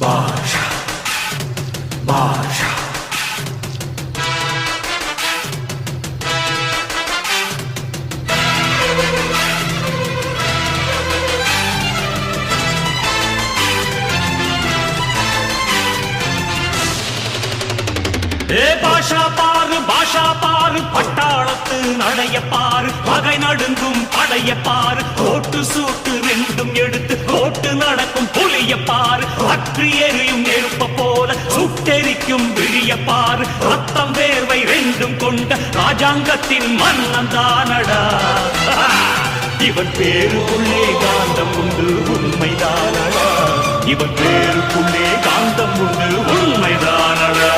பாஷா பாஷா பாஷா பாரு பட்டாளத்து நடைய பாரு பகை நடுங்கும் படைய பாரு கோட்டு சூட்டு ரெண்டும் எடுத்து கோட்டு நடக்கும் புலிய பாரு அற்றி எரியும் நெருப்ப போல சுட்டெரிக்கும் விழிய பாரு ரத்தம் வேர்வை ரெண்டும் கொண்ட ராஜாங்கத்தின் மன்னன் தானடா இவன் பேருக்குள்ளே காந்தம் உண்டு உண்மைதானடா இவன் பேருக்குள்ளே காந்தம் உண்டு உண்மைதானடா